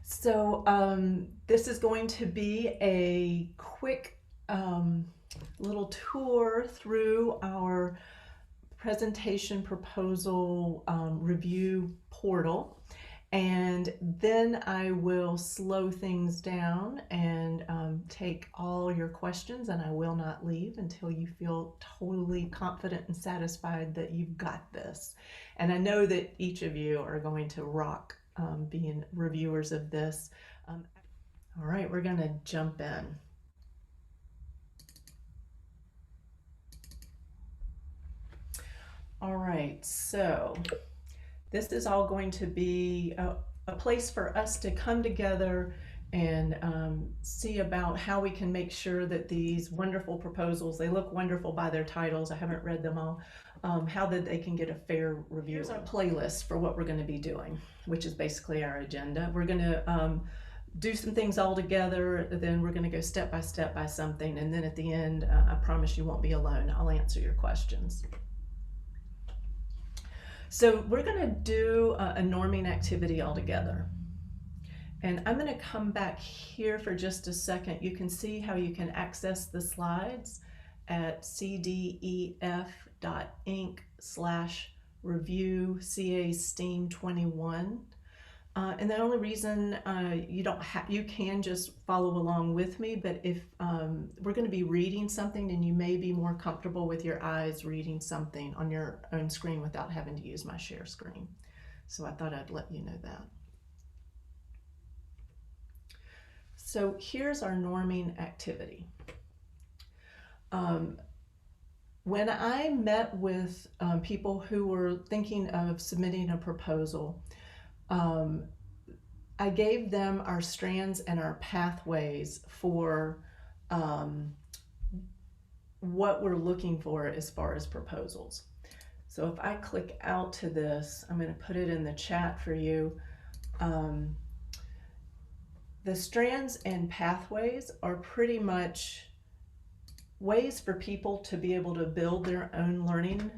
So this is going to be a quick little tour through our presentation proposal review portal. And then I will slow things down and take all your questions, and I will not leave until you feel totally confident and satisfied that you've got this. And I know that each of you are going to rock being reviewers of this. Um, all right, we're going to jump in. All right, so this is all going to be a place for us to come together and see about how we can make sure that these wonderful proposals, they look wonderful by their titles, I haven't read them all, how that they can get a fair review. Here's our playlist for what we're going to be doing, which is basically our agenda. We're going to do some things all together, then we're going to go step by something, and then at the end, I promise you won't be alone. I'll answer your questions. So we're going to do a norming activity all together. And I'm going to come back here for just a second. You can see how you can access the slides at cdef.inc/review CA STEAM 21. And the only reason you can just follow along with me, but if we're going to be reading something, then you may be more comfortable with your eyes reading something on your own screen without having to use my share screen. So I thought I'd let you know that. So here's our norming activity. When I met with people who were thinking of submitting a proposal, I gave them our strands and our pathways for what we're looking for as far as proposals. So if I click out to this, I'm going to put it in the chat for you. The strands and pathways are pretty much ways for people to be able to build their own learning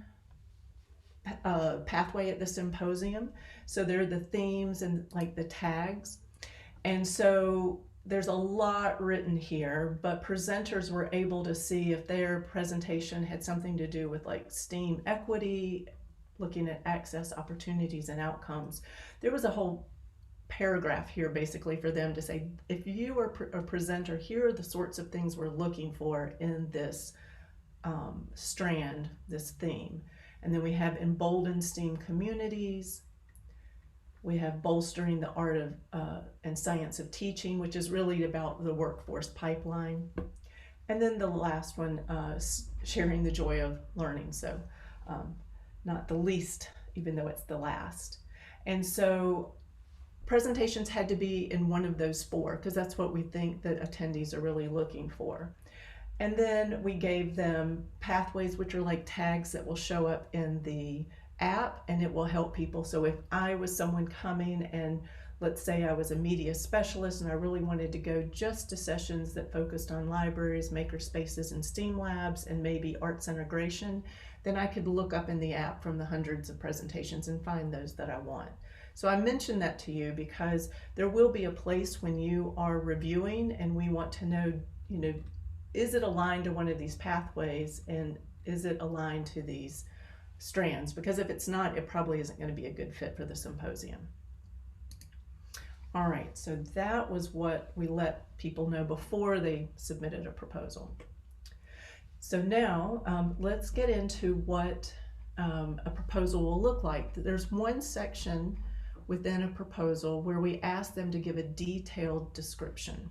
pathway at the symposium. So they're the themes and like the tags. And so there's a lot written here, but presenters were able to see if their presentation had something to do with like STEAM equity, looking at access, opportunities, and outcomes. There was a whole paragraph here basically for them to say, if you are a presenter, here are the sorts of things we're looking for in this strand, this theme. And then we have emboldened STEAM communities. We have bolstering the art of and science of teaching, which is really about the workforce pipeline. And then the last one, sharing the joy of learning. So not the least, even though it's the last. And so presentations had to be in one of those four, because that's what we think that attendees are really looking for. And then we gave them pathways, which are like tags that will show up in the app, and it will help people. So if I was someone coming and let's say I was a media specialist and I really wanted to go just to sessions that focused on libraries, maker spaces, and STEAM labs, and maybe arts integration, then I could look up in the app from the hundreds of presentations and find those that I want. So I mentioned that to you because there will be a place when you are reviewing and we want to know, is it aligned to one of these pathways, and is it aligned to these strands? Because if it's not, it probably isn't going to be a good fit for the symposium. All right, so that was what we let people know before they submitted a proposal. So now let's get into what a proposal will look like. There's one section within a proposal where we ask them to give a detailed description.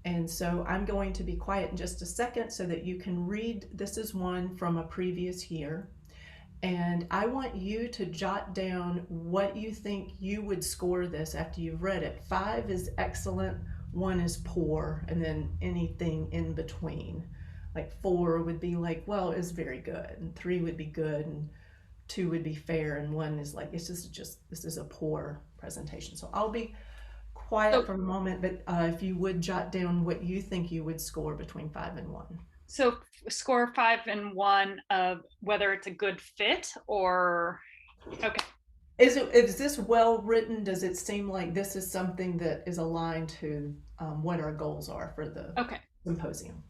And so I'm going to be quiet in just a second so that you can read. This is one from a previous year. And I want you to jot down what you think you would score this after you've read it. 5 is excellent, 1 is poor, and then anything in between. Like 4 would be like, well, it's very good, and 3 would be good, and 2 would be fair, and 1 is like, this is a poor presentation. So I'll be quiet for a moment, but if you would jot down what you think you would score between 5 and 1. So score 5 and 1 of whether it's a good fit or, okay. Is this well written? Does it seem like this is something that is aligned to what our goals are for the Okay. symposium?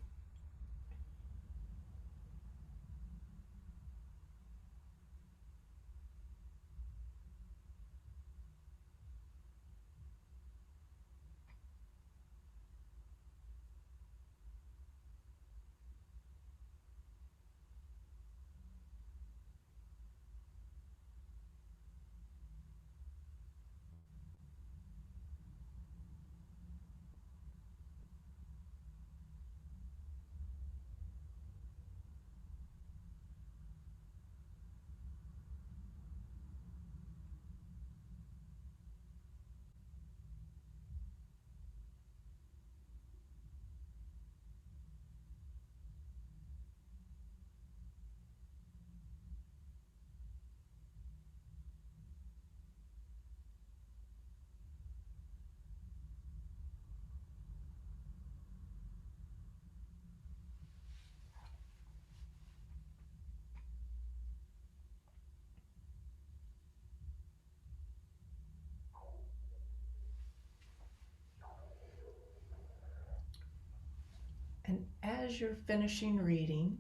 And as you're finishing reading,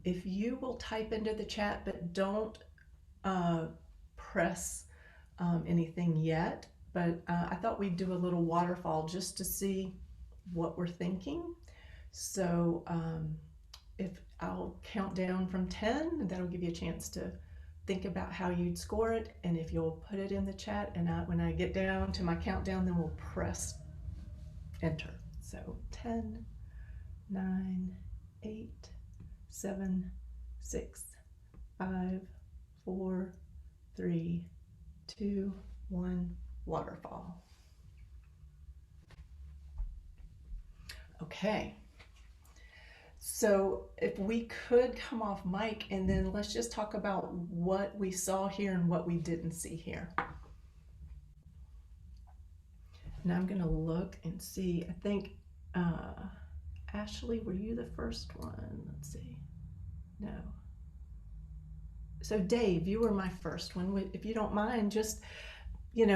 if you will type into the chat, but don't uh, press anything yet, but I thought we'd do a little waterfall just to see what we're thinking. So if I'll count down from 10, and that'll give you a chance to think about how you'd score it. And if you'll put it in the chat, and when I get down to my countdown, then we'll press enter. So 10, 9, 8, 7, 6, 5, 4, 3, 2, 1, waterfall. Okay. So if we could come off mic and then let's just talk about what we saw here and what we didn't see here. And I'm going to look and see. I think, Ashley, were you the first one? Let's see. No. So Dave, you were my first one. If you don't mind, just give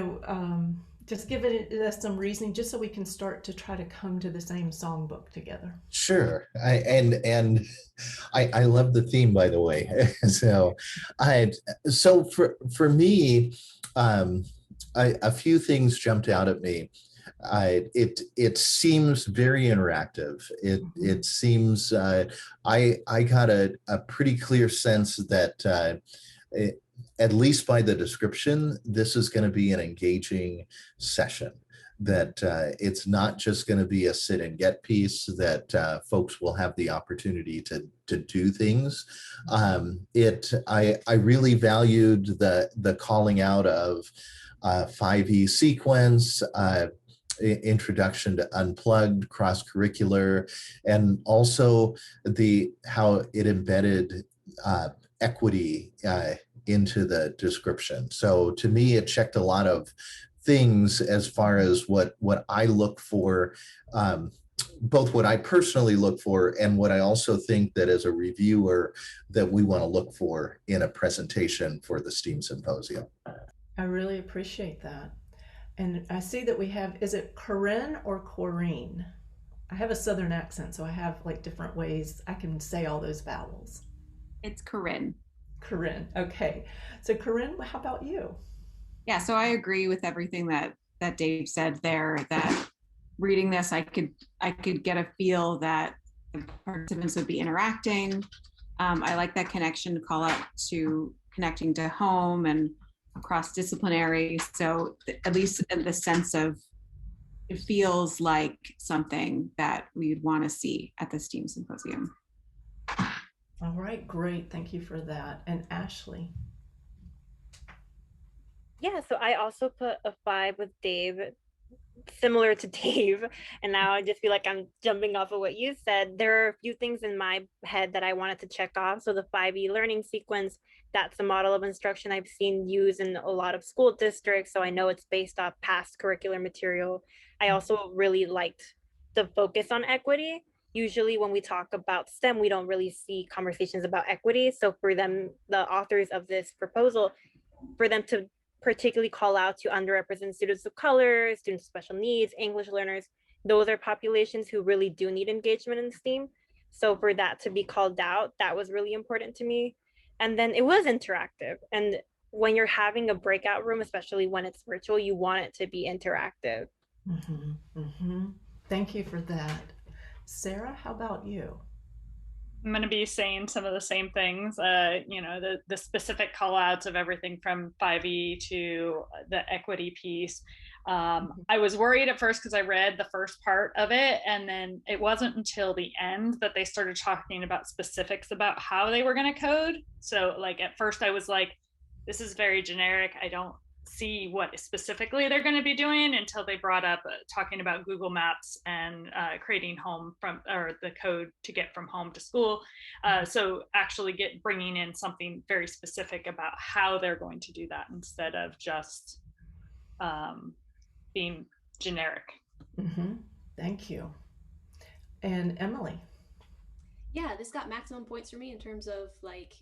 us some reasoning, just so we can start to try to come to the same songbook together. Sure. I love the theme, by the way. So for me, a few things jumped out at me. It seems very interactive. It seems I got a pretty clear sense that at least by the description, this is going to be an engaging session. That it's not just going to be a sit and get piece. That folks will have the opportunity to do things. I really valued the calling out of 5E sequence. Introduction to unplugged, cross-curricular, and also how it embedded equity into the description. So to me, it checked a lot of things as far as what I look for, both what I personally look for and what I also think that as a reviewer that we want to look for in a presentation for the STEAM Symposium. I really appreciate that. And I see that we have, is it Corinne or Corrine? I have a Southern accent, so I have like different ways I can say all those vowels. It's Corinne. Corinne. Okay. So Corinne, how about you? Yeah, so I agree with everything that Dave said there, that reading this, I could get a feel that the participants would be interacting. I like that connection call out to connecting to home and cross-disciplinary. So at least in the sense of it feels like something that we'd want to see at the STEAM Symposium. All right, great. Thank you for that. And Ashley? Yeah, so I also put a 5 with Dave, similar to Dave. And now I just feel like I'm jumping off of what you said. There are a few things in my head that I wanted to check off. So the 5E learning sequence, that's a model of instruction I've seen used in a lot of school districts. So I know it's based off past curricular material. I also really liked the focus on equity. Usually when we talk about STEM, we don't really see conversations about equity. So for them, the authors of this proposal, for them to particularly call out to underrepresented students of color, students with special needs, English learners. Those are populations who really do need engagement in STEAM. So for that to be called out, that was really important to me. And then it was interactive. And when you're having a breakout room, especially when it's virtual, you want it to be interactive. Mm-hmm. Mm-hmm. Thank you for that. Sarah, how about you? I'm going to be saying some of the same things, the specific call outs of everything from 5e to the equity piece. I was worried at first because I read the first part of it, and then it wasn't until the end that they started talking about specifics about how they were going to code. So, like, at first I was like, this is very generic. I don't see what specifically they're going to be doing until they brought up talking about Google Maps and creating home from, or the code to get from home to school. So actually bringing in something very specific about how they're going to do that instead of just being generic. Mm-hmm. Thank you. And Emily? Yeah, this got maximum points for me in terms of like,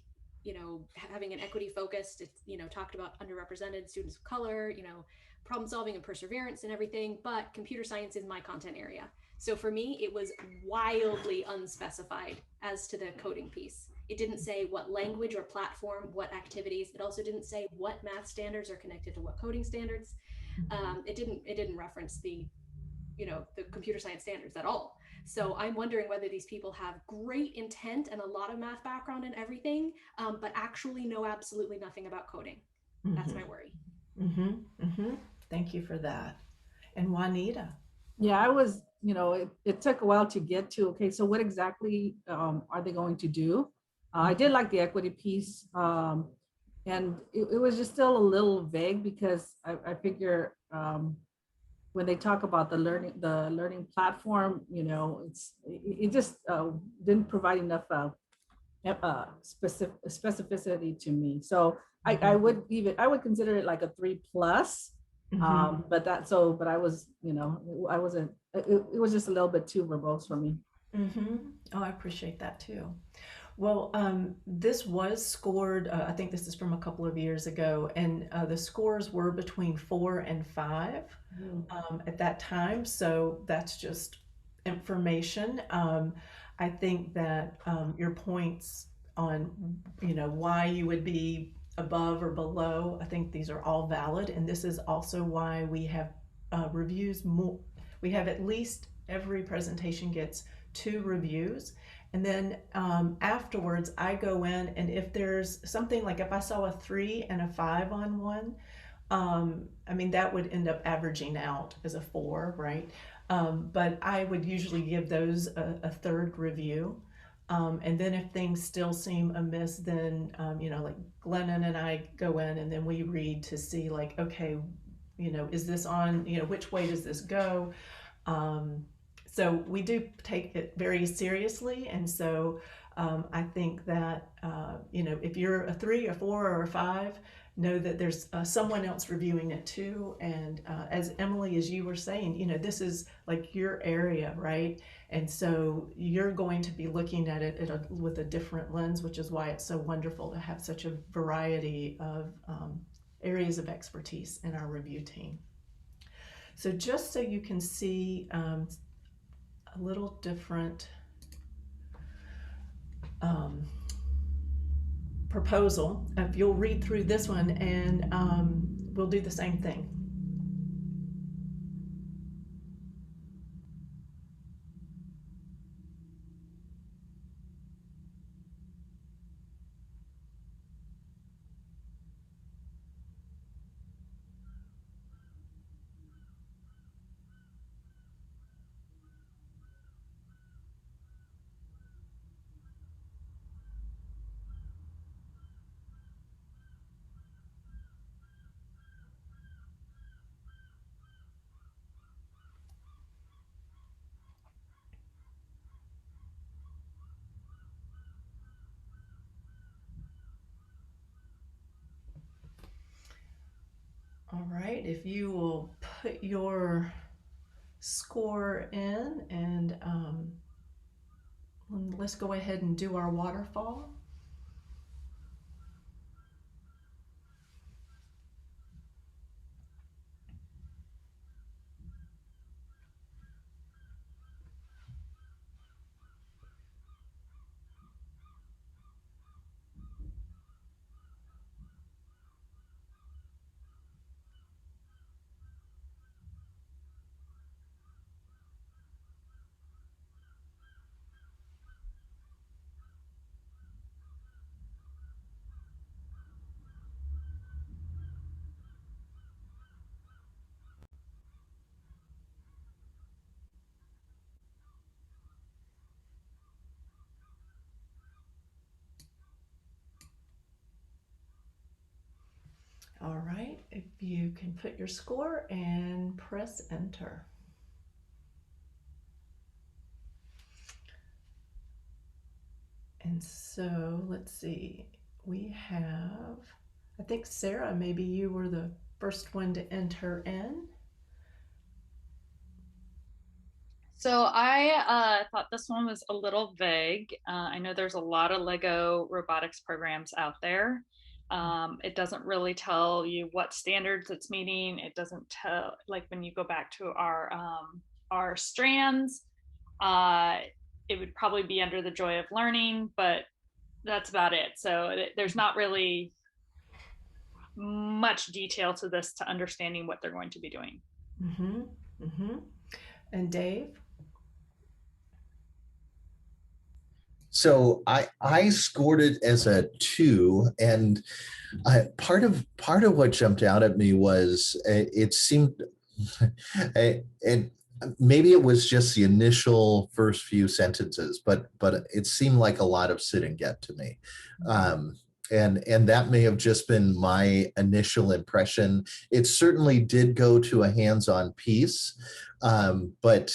you know, having an equity focused, it's, you know, talked about underrepresented students of color, you know, problem solving and perseverance and everything, but computer science is my content area. So for me, it was wildly unspecified as to the coding piece. It didn't say what language or platform, what activities. It also didn't say what math standards are connected to what coding standards. It didn't reference the, you know, the computer science standards at all. So I'm wondering whether these people have great intent and a lot of math background and everything, but actually know absolutely nothing about coding. Mm-hmm. That's my worry. Mm-hmm. Mm-hmm. Thank you for that. And Juanita? Yeah, I was, you know, it took a while to get to, okay, so what exactly are they going to do? I did like the equity piece, and it was just still a little vague because I figure when they talk about the learning platform, you know, it just didn't provide enough specificity to me. So I would consider it like a 3+. But I was, you know, I wasn't, it was just a little bit too verbose for me. Mm-hmm. Oh, I appreciate that too. Well, this was scored, I think this is from a couple of years ago, and the scores were between 4 and 5 at that time. So that's just information. I think that your points on, you know, why you would be above or below, I think these are all valid. And this is also why we have reviews more. We have at least every presentation gets 2 reviews. And then afterwards, I go in, and if there's something like if I saw a 3 and a 5 on one, I mean, that would end up averaging out as a 4, right? But I would usually give those a 3rd review. And then if things still seem amiss, then, you know, like Glennon and I go in and then we read to see like, okay, you know, is this on, you know, which way does this go? So we do take it very seriously. And so I think that, you know, if you're a 3, a 4, or a 5, know that there's someone else reviewing it too. And as Emily, as you were saying, you know, this is like your area, right? And so you're going to be looking at it with a different lens, which is why it's so wonderful to have such a variety of areas of expertise in our review team. So just so you can see a little different proposal, if you'll read through this one, and we'll do the same thing. All right, if you will put your score in, and let's go ahead and do our waterfall. All right, if you can put your score and press enter. And so let's see, we have, I think Sarah, maybe you were the first one to enter in. So I thought this one was a little vague. I know there's a lot of Lego robotics programs out there. It doesn't really tell you what standards it's meeting. It doesn't tell, like when you go back to our strands, it would probably be under the joy of learning, but that's about it. So there's not really much detail to this to understanding what they're going to be doing. Mm-hmm. Mm-hmm. And Dave? So I scored it as a 2, and part of what jumped out at me was it seemed it maybe it was just the initial first few sentences, but it seemed like a lot of sit and get to me. And that may have just been my initial impression. It certainly did go to a hands-on piece, but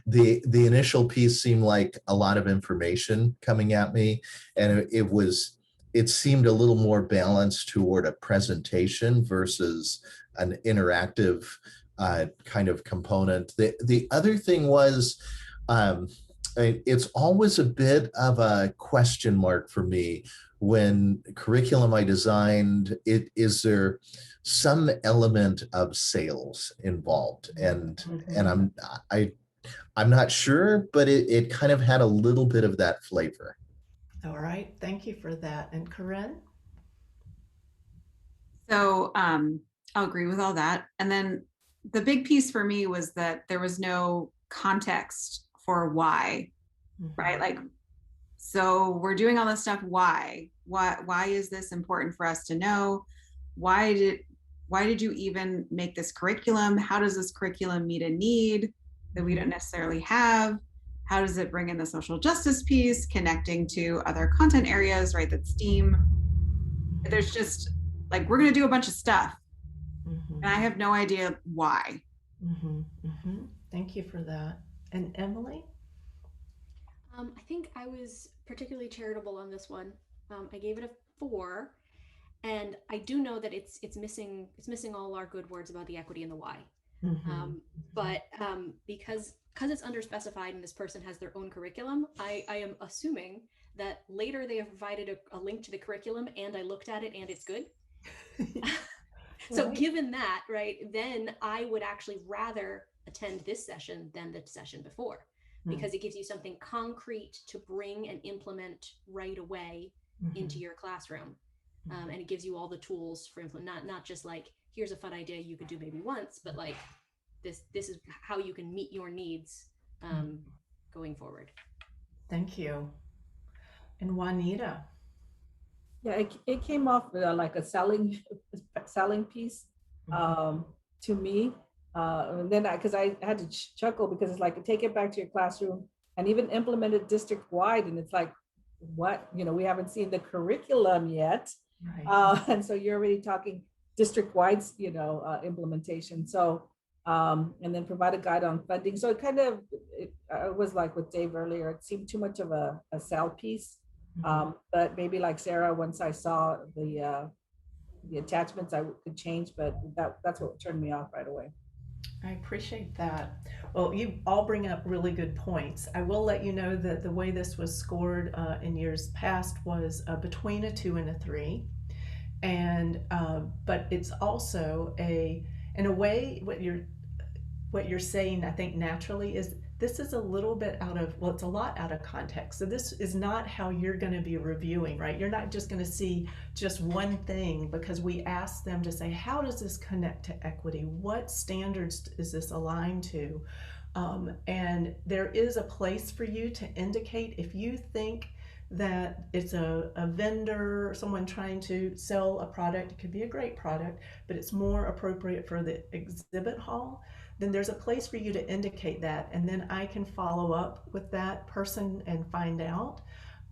the initial piece seemed like a lot of information coming at me, and it seemed a little more balanced toward a presentation versus an interactive kind of component. The other thing was, it's always a bit of a question mark for me when curriculum I designed, is there some element of sales involved? And I'm not sure, but it kind of had a little bit of that flavor. All right, thank you for that. And Corinne? So I'll agree with all that. And then the big piece for me was that there was no context for why, right? Like, so we're doing all this stuff. Why is this important for us to know? Why did you even make this curriculum? How does this curriculum meet a need that we don't necessarily have? How does it bring in the social justice piece, connecting to other content areas, right? That's STEAM. There's just like, we're going to do a bunch of stuff. And I have no idea why. Thank you for that. And Emily? I think I was particularly charitable on this one. I gave it a 4, and I do know that it's missing all our good words about the equity and the why. But because it's underspecified and this person has their own curriculum, I am assuming that later they have provided a link to the curriculum and I looked at it and it's good. So given that, right, then I would actually rather attend this session than the session before, because it gives you something concrete to bring and implement right away into your classroom. And it gives you all the tools for implement, not just like, here's a fun idea you could do maybe once, but like this is how you can meet your needs going forward. Thank you. And Juanita? Yeah, it came off like a selling piece to me. And then because I had to chuckle, because it's like, take it back to your classroom and even implement it district wide. And it's like, what, we haven't seen the curriculum yet. Right. And so you're already talking district wide, implementation. So, and then provide a guide on funding. So it was like with Dave earlier, it seemed too much of a sell piece. But maybe like Sarah, once I saw the attachments, I could change, but that's what turned me off right away. I appreciate that. Well, you all bring up really good points. I will let you know that the way this was scored in years past was between a 2 and a 3. And but it's also in a way, what you're saying, I think naturally, is this is a little bit it's a lot out of context. So this is not how you're going to be reviewing, right? You're not just going to see just one thing, because we ask them to say, how does this connect to equity? What standards is this aligned to? And there is a place for you to indicate if you think that it's a vendor or someone trying to sell a product. It could be a great product, but it's more appropriate for the exhibit hall. Then there's a place for you to indicate that, and then I can follow up with that person and find out.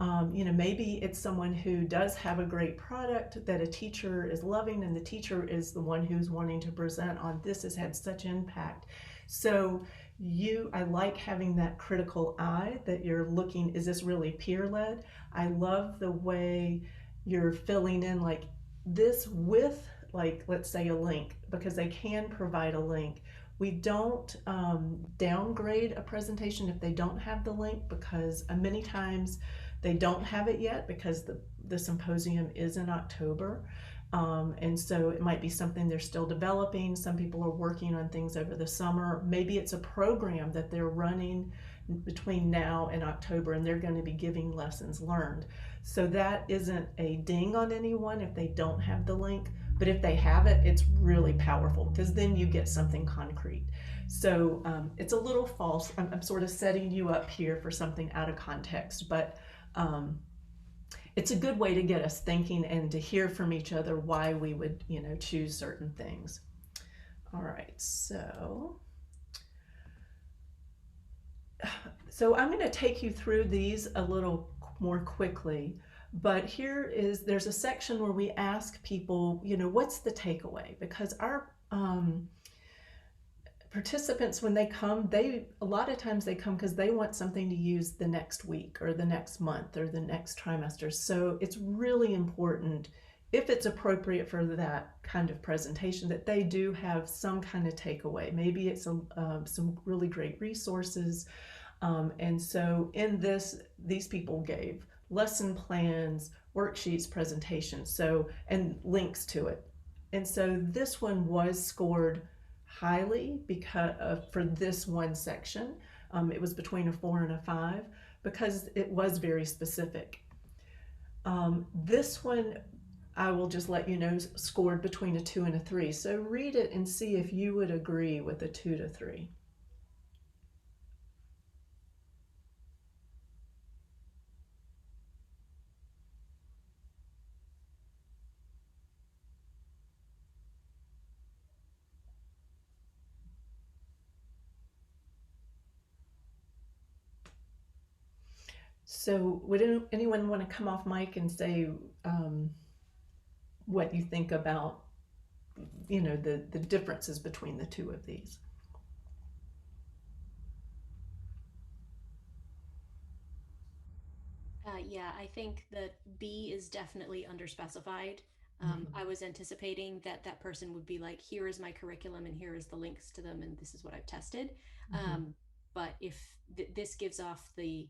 Maybe it's someone who does have a great product that a teacher is loving, and the teacher is the one who's wanting to present on this has had such impact. So I like having that critical eye that you're looking, is this really peer-led? I love the way you're filling in like this with, like, let's say a link, because they can provide a link. We don't downgrade a presentation if they don't have the link, because many times they don't have it yet because the symposium is in October. And so it might be something they're still developing. Some people are working on things over the summer. Maybe it's a program that they're running between now and October, and they're going to be giving lessons learned. So that isn't a ding on anyone if they don't have the link, but if they have it, it's really powerful, because then you get something concrete. So it's a little false. I'm sort of setting you up here for something out of context, but it's a good way to get us thinking and to hear from each other why we would, choose certain things. All right, so I'm going to take you through these a little more quickly, but there's a section where we ask people, what's the takeaway? Because our participants, when they come, a lot of times they come because they want something to use the next week or the next month or the next trimester. So it's really important, if it's appropriate for that kind of presentation, that they do have some kind of takeaway. Maybe it's some really great resources. And so in these people gave lesson plans, worksheets, presentations, and links to it. And so this one was scored highly because for this one section. It was between a 4 and a 5 because it was very specific. This one, I will just let you know, scored between a 2 and a 3. So read it and see if you would agree with a 2 to 3. So would anyone want to come off mic and say what you think about, the differences between the two of these? Yeah, I think that B is definitely underspecified. I was anticipating that person would be like, here is my curriculum and here is the links to them and this is what I've tested. But if this gives off the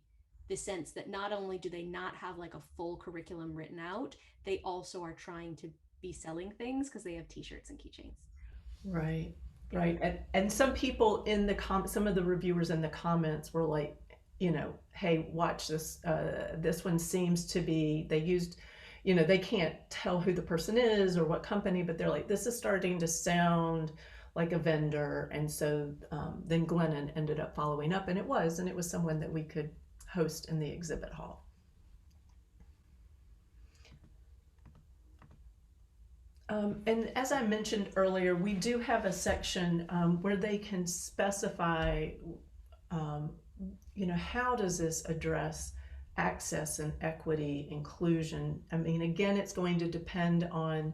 sense that not only do they not have like a full curriculum written out, they also are trying to be selling things because they have t-shirts and keychains. Right. And some people in some of the reviewers in the comments were like, hey, watch this. This one seems to be, they used, they can't tell who the person is or what company, but they're like, this is starting to sound like a vendor. And so then Glennon ended up following up, and it was someone that we could host in the exhibit hall. And as I mentioned earlier, we do have a section where they can specify, how does this address access and equity, inclusion? I mean, again, it's going to depend on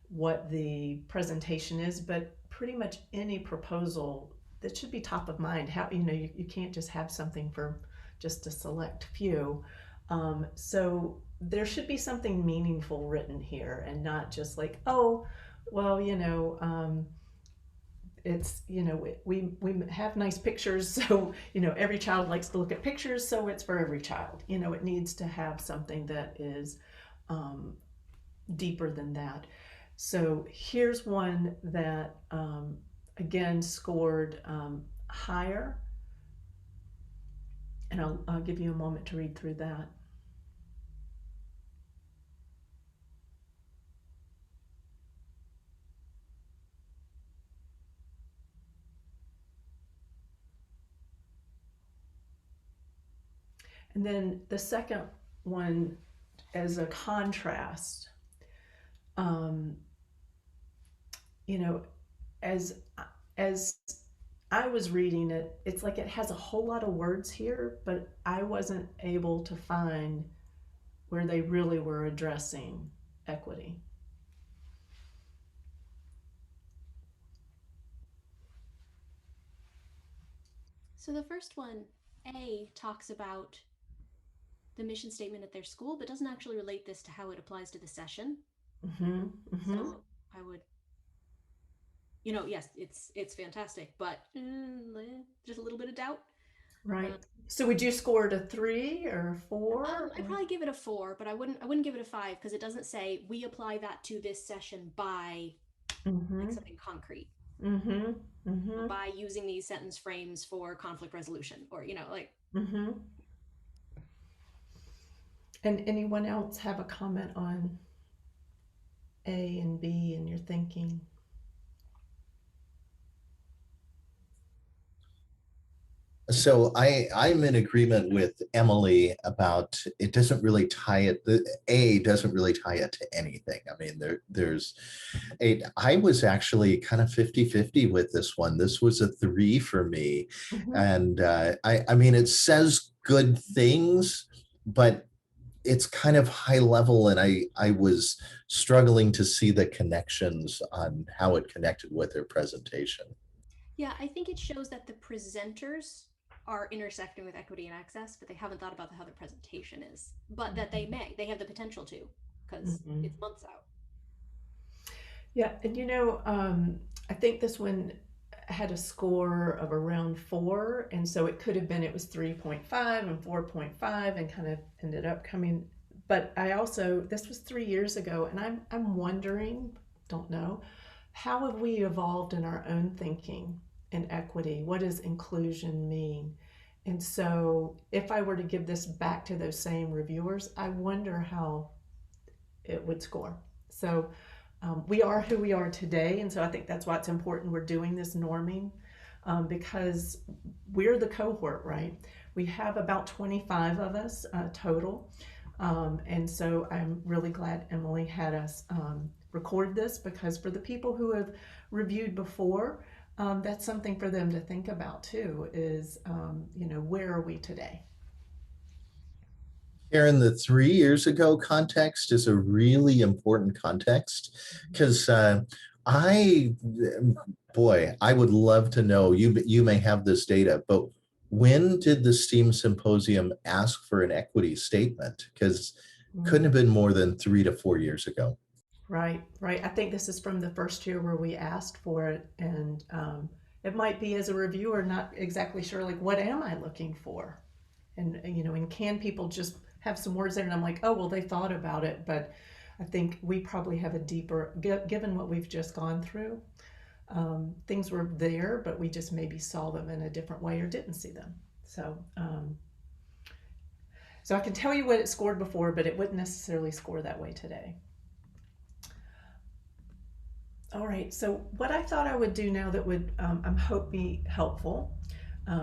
what the presentation is, but pretty much any proposal that should be top of mind. How, you can't just have something for just a select few. So there should be something meaningful written here, and not just like, oh, well, it's, we have nice pictures, so every child likes to look at pictures, so it's for every child. It needs to have something that is deeper than that. So here's one that again scored higher, and I'll give you a moment to read through that. And then the second one, as a contrast, as I was reading it, it's like it has a whole lot of words here, but I wasn't able to find where they really were addressing equity. So the first one, A, talks about the mission statement at their school, but doesn't actually relate this to how it applies to the session. So I would, yes, it's fantastic, but just a little bit of doubt. Right. So would you score it a 3 or 4? I'd probably give it a 4, but I wouldn't give it a 5 because it doesn't say we apply that to this session by like something concrete. By using these sentence frames for conflict resolution, or like. And anyone else have a comment on A and B in your thinking? So I'm in agreement with Emily about it doesn't really tie it, the A doesn't really tie it to anything. I mean, I was actually kind of 50-50 with this one. This was a 3 for me. And I mean, it says good things, but it's kind of high level, and I was struggling to see the connections on how it connected with their presentation. Yeah, I think it shows that the presenters are intersecting with equity and access, but they haven't thought about how their presentation is, but that they have the potential to, because it's months out. Yeah, and I think this one had a score of around 4, and so it could have been, it was 3.5 and 4.5 and kind of ended up coming, but this was 3 years ago, and I'm wondering, don't know, how have we evolved in our own thinking in equity? What does inclusion mean? And so if I were to give this back to those same reviewers, I wonder how it would score. So we are who we are today, and so I think that's why it's important we're doing this norming, because we're the cohort, right? We have about 25 of us total, and so I'm really glad Emily had us record this, because for the people who have reviewed before, that's something for them to think about too, is where are we today? Karen, the 3 years ago context is a really important context, because I would love to know, you may have this data, but when did the STEAM Symposium ask for an equity statement? Because couldn't have been more than 3 to 4 years ago. Right. I think this is from the first year where we asked for it, and it might be, as a reviewer, not exactly sure, like, what am I looking for? And and can people just have some words there? And I'm like, oh, well, they thought about it, but I think we probably have a deeper, given what we've just gone through, things were there, but we just maybe saw them in a different way or didn't see them. So I can tell you what it scored before, but it wouldn't necessarily score that way today. All right, so what I thought I would do now that would, I hope, be helpful,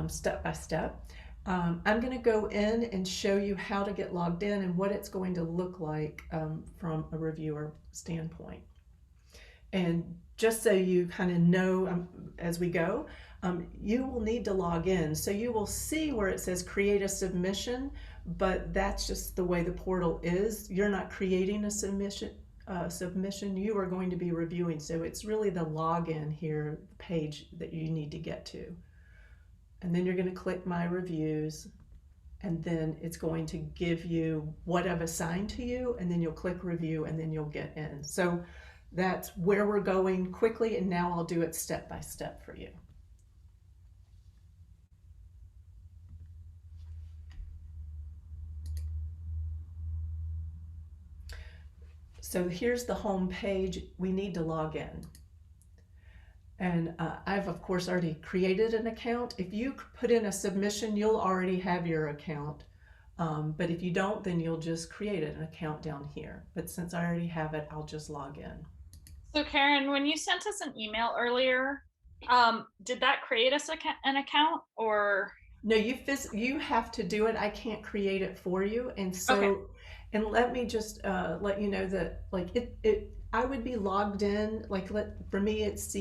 step by step, I'm going to go in and show you how to get logged in and what it's going to look like from a reviewer standpoint. And just so you kind of know as we go, you will need to log in. So you will see where it says create a submission, but that's just the way the portal is. You're not creating a submission, you are going to be reviewing. So it's really the login here page that you need to get to. And then you're going to click my reviews, and then it's going to give you what I've assigned to you, and then you'll click review, and then you'll get in. So that's where we're going quickly, and now I'll do it step by step for you. So here's the home page. We need to log in. And I've, of course, already created an account. If you put in a submission, you'll already have your account. But if you don't, then you'll just create an account down here. But since I already have it, I'll just log in. So Karen, when you sent us an email earlier, did that create us an account, or? No, you have to do it. I can't create it for you. And so, okay. And let me just let you know that, like, I would be logged in, like, for me, it's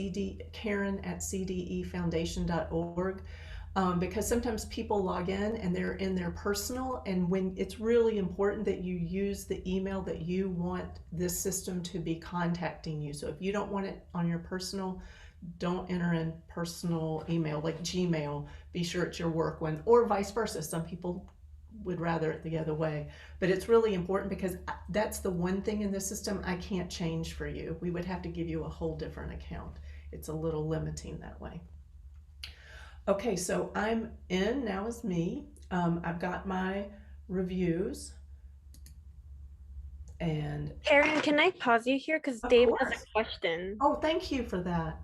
Karen at cdefoundation.org. because sometimes people log in and they're in their personal, and when it's really important that you use the email that you want this system to be contacting you. So if you don't want it on your personal, don't enter in personal email like Gmail. Be sure it's your work one, or vice versa. Some people would rather it the other way. But it's really important because that's the one thing in the system I can't change for you. We would have to give you a whole different account. It's a little limiting that way. Okay, so I'm in now as me. I've got my reviews. And Karen, can I pause you here? Because of Dave course. has a question. Oh, thank you for that.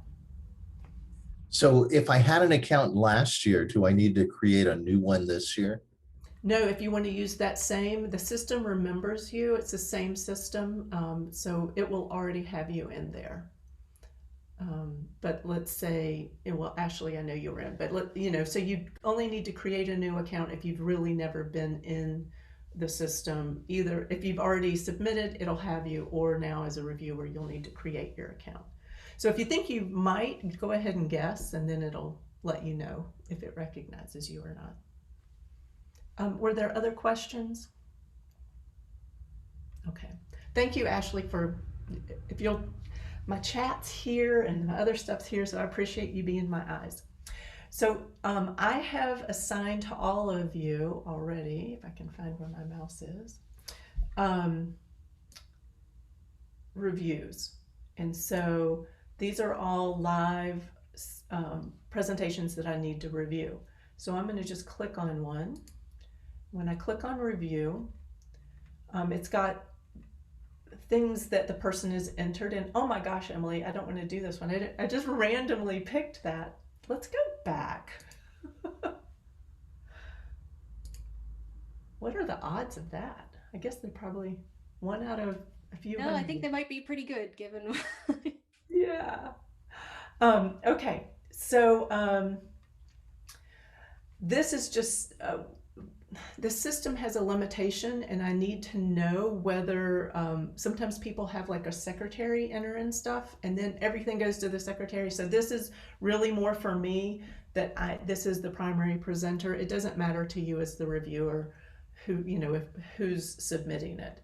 So if I had an account last year, do I need to create a new one this year? No, if you want to use that same, the system remembers you. It's the same system, so it will already have you in there. But let's say, well, Ashley, I know you're in, but so you only need to create a new account if you've really never been in the system. Either if you've already submitted, it'll have you, or now as a reviewer, you'll need to create your account. So if you think you might, go ahead and guess, and then it'll let you know if it recognizes you or not. Were there other questions? Okay. Thank you, Ashley, if you'll, my chat's here and my other stuff's here, so I appreciate you being my eyes. So I have assigned to all of you already, if I can find where my mouse is, reviews. And so these are all live presentations that I need to review. So I'm going to just click on one. When I click on review, it's got things that the person has entered in. Oh my gosh, Emily, I don't want to do this one. I just randomly picked that. Let's go back. What are the odds of that? I guess they're probably one out of a few. No, I think they might be pretty good given. Yeah. Okay, so this is just the system has a limitation, and I need to know whether sometimes people have like a secretary enter in stuff and then everything goes to the secretary. So this is really more for me that this is the primary presenter. It doesn't matter to you as the reviewer who's submitting it.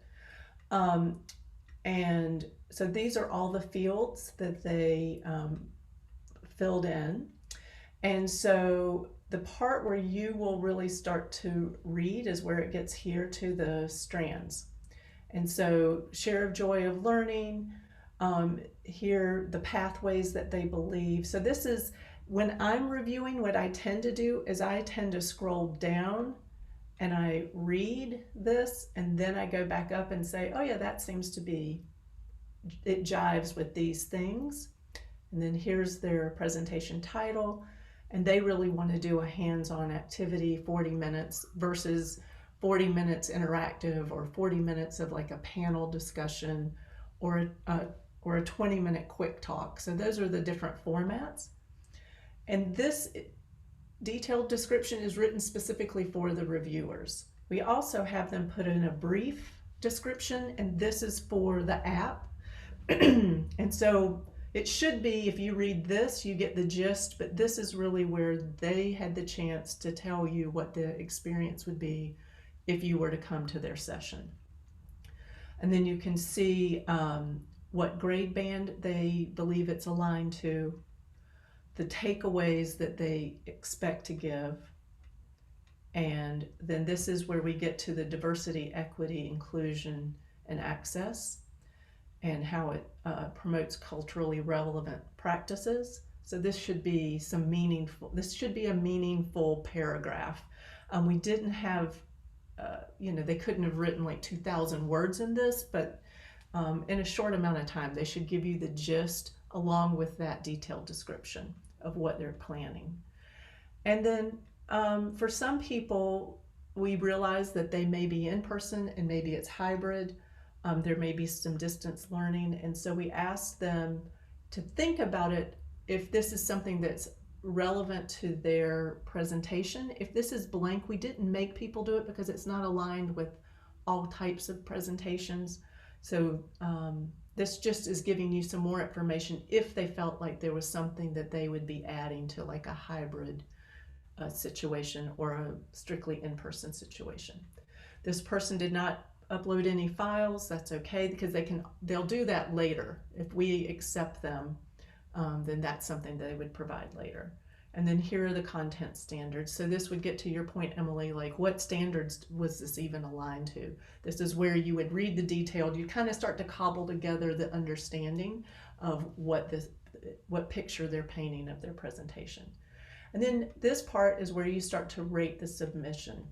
And so these are all the fields that they filled in. And so the part where you will really start to read is where it gets here to the strands. And so share of joy of learning, here the pathways that they believe. So this is, when I'm reviewing, what I tend to do is I tend to scroll down and I read this, and then I go back up and say, oh yeah, that seems to be, it jives with these things. And then here's their presentation title. And they really want to do a hands-on activity, 40 minutes versus 40 minutes interactive, or 40 minutes of like a panel discussion, or a 20-minute quick talk. So those are the different formats. And this detailed description is written specifically for the reviewers. We also have them put in a brief description, and this is for the app. And so it should be, if you read this, you get the gist, but this is really where they had the chance to tell you what the experience would be if you were to come to their session. And then you can see what grade band they believe it's aligned to, the takeaways that they expect to give, and then this is where we get to the diversity, equity, inclusion, and access, and how it promotes culturally relevant practices. So this should be a meaningful paragraph. We didn't have, they couldn't have written like 2,000 words in this, but in a short amount of time, they should give you the gist along with that detailed description of what they're planning. And then for some people, we realize that they may be in person and maybe it's hybrid. There may be some distance learning, and so we asked them to think about it if this is something that's relevant to their presentation. If this is blank, we didn't make people do it because it's not aligned with all types of presentations. So this just is giving you some more information if they felt like there was something that they would be adding to like a hybrid situation or a strictly in-person situation. This person did not upload any files. That's okay, because they'll do that later. If we accept them, then that's something they would provide later. And then here are the content standards. So this would get to your point, Emily, like what standards was this even aligned to? This is where you would read the detailed, you kind of start to cobble together the understanding of what picture they're painting of their presentation. And then this part is where you start to rate the submission.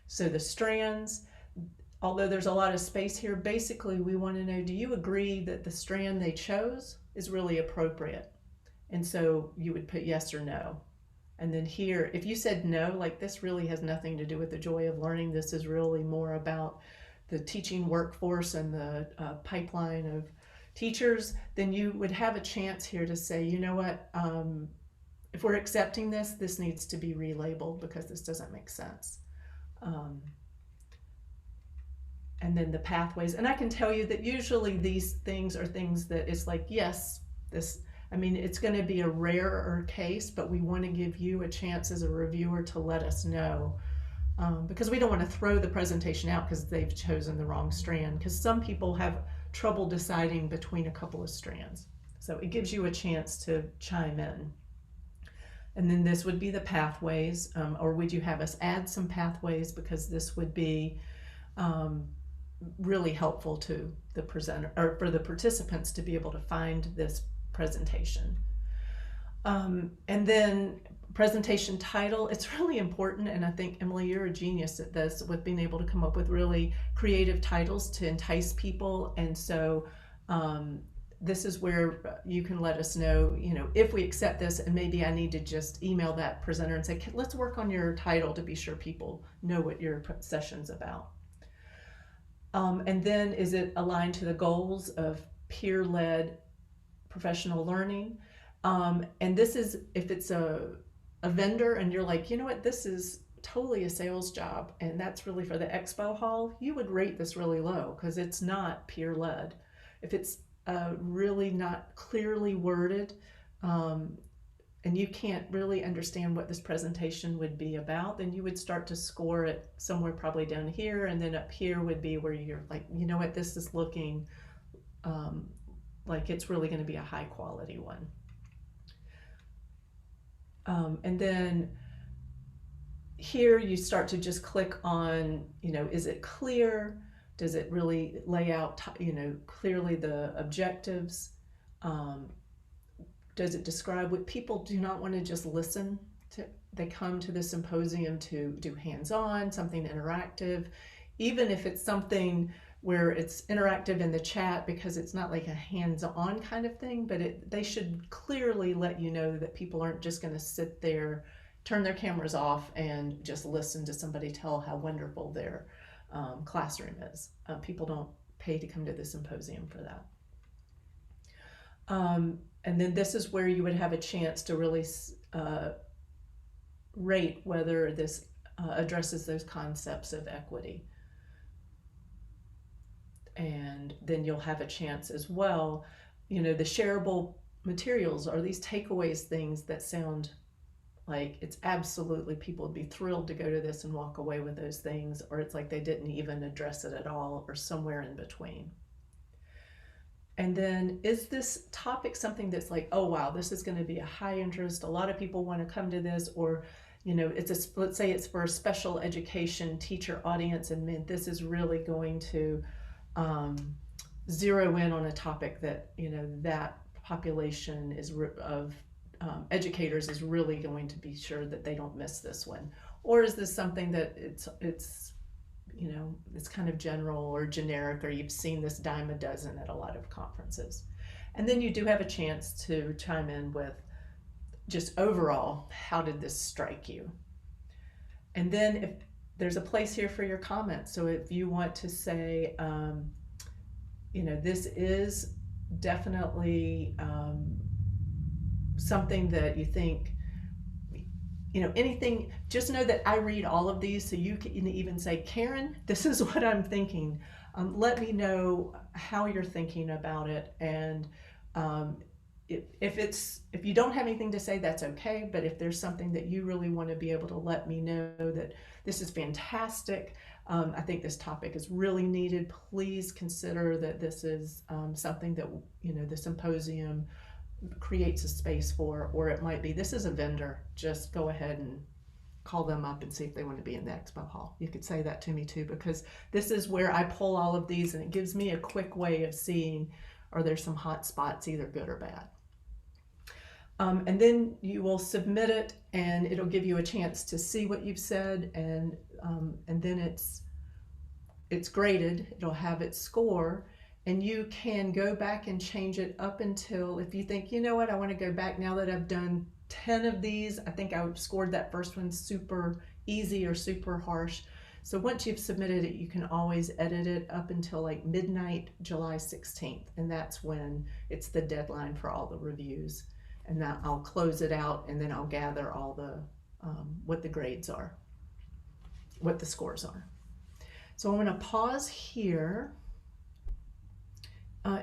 So the strands, although there's a lot of space here, basically we want to know, do you agree that the strand they chose is really appropriate? And so you would put yes or no. And then here, if you said no, like this really has nothing to do with the joy of learning, this is really more about the teaching workforce and the pipeline of teachers, then you would have a chance here to say, you know what, if we're accepting this, this needs to be relabeled because this doesn't make sense. And then the pathways, and I can tell you that usually these things are things that it's like, yes, this, I mean, it's going to be a rarer case, but we want to give you a chance as a reviewer to let us know, because we don't want to throw the presentation out because they've chosen the wrong strand, because some people have trouble deciding between a couple of strands. So it gives you a chance to chime in. And then this would be the pathways, or would you have us add some pathways, because this would be really helpful to the presenter or for the participants to be able to find this presentation. And then presentation title, it's really important, and I think, Emily, you're a genius at this with being able to come up with really creative titles to entice people. And so this is where you can let us know, you know, if we accept this, and maybe I need to just email that presenter and say, let's work on your title to be sure people know what your session's about. And then, is it aligned to the goals of peer-led professional learning? And this is, if it's a vendor and you're like, you know what, this is totally a sales job and that's really for the expo hall, you would rate this really low because it's not peer-led. If it's really not clearly worded, and you can't really understand what this presentation would be about, then you would start to score it somewhere probably down here, and then up here would be where you're like, you know what, this is looking like it's really going to be a high quality one. And then here you start to just click on, you know, is it clear? Does it really lay out, you know, clearly the objectives? Does it describe what people do not want to just listen to? They come to the symposium to do hands-on, something interactive, even if it's something where it's interactive in the chat, because it's not like a hands-on kind of thing, but they should clearly let you know that people aren't just going to sit there, turn their cameras off, and just listen to somebody tell how wonderful their classroom is. People don't pay to come to the symposium for that. And then this is where you would have a chance to really rate whether this addresses those concepts of equity. And then you'll have a chance as well, you know, the shareable materials, are these takeaways things that sound like it's absolutely, people would be thrilled to go to this and walk away with those things, or it's like they didn't even address it at all, or somewhere in between. And then, is this topic something that's like, oh wow, this is going to be a high interest, a lot of people want to come to this, or, you know, it's let's say it's for a special education teacher audience, and this is really going to zero in on a topic that, you know, that population is of educators is really going to be sure that they don't miss this one? Or is this something that it's you know, it's kind of general or generic, or you've seen this dime a dozen at a lot of conferences? And then you do have a chance to chime in with just overall, how did this strike you? And then if there's a place here for your comments. So if you want to say, you know, this is definitely something that you think, you know, anything, just know that I read all of these, so you can even say, Karen, this is what I'm thinking. Let me know how you're thinking about it. And if you don't have anything to say, that's okay. But if there's something that you really want to be able to let me know that this is fantastic, I think this topic is really needed, please consider that this is something that, you know, the symposium creates a space for, or it might be, this is a vendor, just go ahead and call them up and see if they want to be in the expo hall. You could say that to me too, because this is where I pull all of these and it gives me a quick way of seeing, are there some hot spots, either good or bad. And then you will submit it and it'll give you a chance to see what you've said, and then it's graded, it'll have its score, and you can go back and change it up until, if you think, you know what, I want to go back now that I've done 10 of these, I think I scored that first one super easy or super harsh. So once you've submitted it, you can always edit it up until like midnight, July 16th. And that's when it's the deadline for all the reviews. And that I'll close it out, and then I'll gather all the, what the grades are, what the scores are. So I'm going to pause here.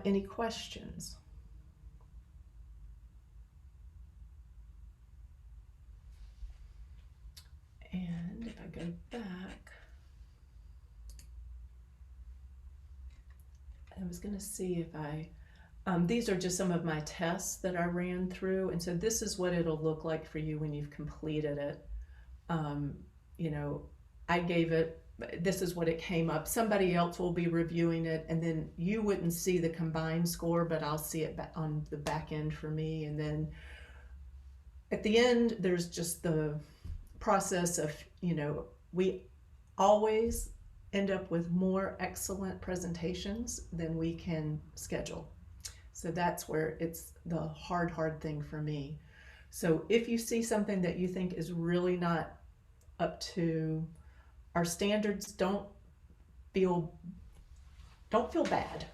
Any questions? And if I go back, I was going to see if these are just some of my tests that I ran through. And so this is what it'll look like for you when you've completed it. You know, I gave it, this is what it came up. Somebody else will be reviewing it, and then you wouldn't see the combined score, but I'll see it on the back end for me. And then at the end, there's just the process of, you know, we always end up with more excellent presentations than we can schedule. So that's where it's the hard thing for me. So if you see something that you think is really not up to our standards, don't feel bad,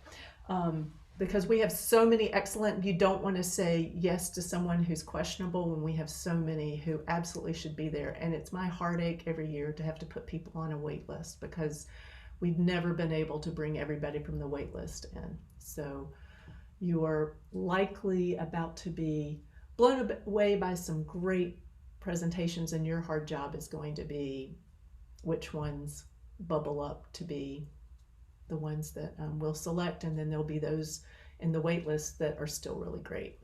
because we have so many excellent, you don't want to say yes to someone who's questionable when we have so many who absolutely should be there. And it's my heartache every year to have to put people on a wait list, because we've never been able to bring everybody from the wait list in. So you are likely about to be blown away by some great presentations, and your hard job is going to be which ones bubble up to be the ones that we'll select, and then there'll be those in the wait list that are still really great.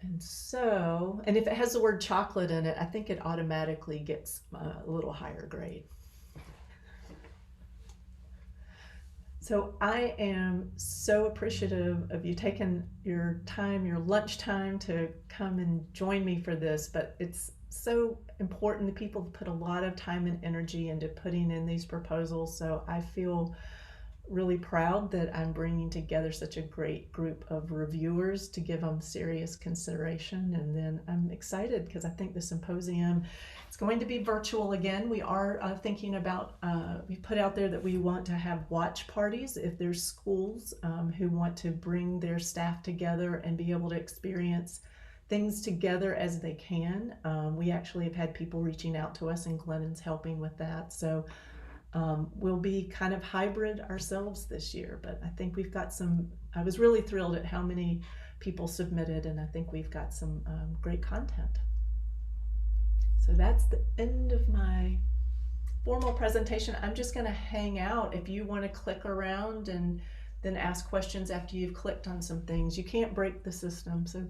And so, and if it has the word chocolate in it, I think it automatically gets a little higher grade. So I am so appreciative of you taking your time, your lunch time, to come and join me for this, but it's so important. The people put a lot of time and energy into putting in these proposals, so I feel really proud that I'm bringing together such a great group of reviewers to give them serious consideration. And then I'm excited because I think the symposium is going to be virtual again. We are thinking about, we put out there that we want to have watch parties if there's schools who want to bring their staff together and be able to experience things together as they can. We actually have had people reaching out to us, and Glennon's helping with that. So we'll be kind of hybrid ourselves this year, but I think we've got some, I was really thrilled at how many people submitted, and I think we've got some great content. So that's the end of my formal presentation. I'm just going to hang out. If you want to click around and then ask questions after you've clicked on some things, you can't break the system, so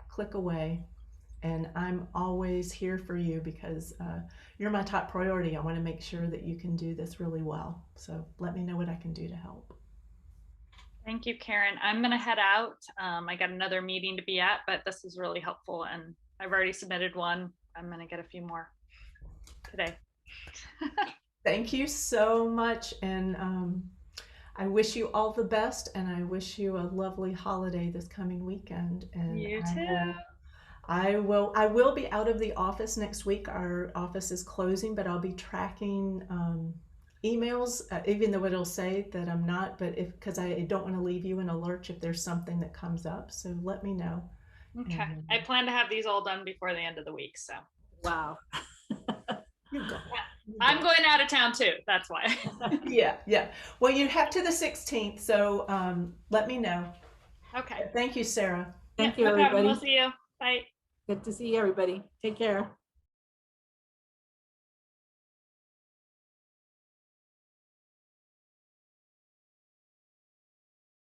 click away. And I'm always here for you because you're my top priority. I want to make sure that you can do this really well. So let me know what I can do to help. Thank you, Karen. I'm going to head out. I got another meeting to be at, but this is really helpful. And I've already submitted one. I'm going to get a few more today. Thank you so much. And I wish you all the best. And I wish you a lovely holiday this coming weekend. And You too. I will be out of the office next week. Our office is closing, but I'll be tracking emails, even though it'll say that I'm not, but because I don't want to leave you in a lurch if there's something that comes up. So let me know. Okay. I plan to have these all done before the end of the week. So. Wow. You go. I'm going out of town too. That's why. Yeah. Well, you have to the 16th, so let me know. Okay. Thank you, Sarah. Thank Yeah, you, no problem. everybody. We'll see you. Bye. Good to see everybody. Take care.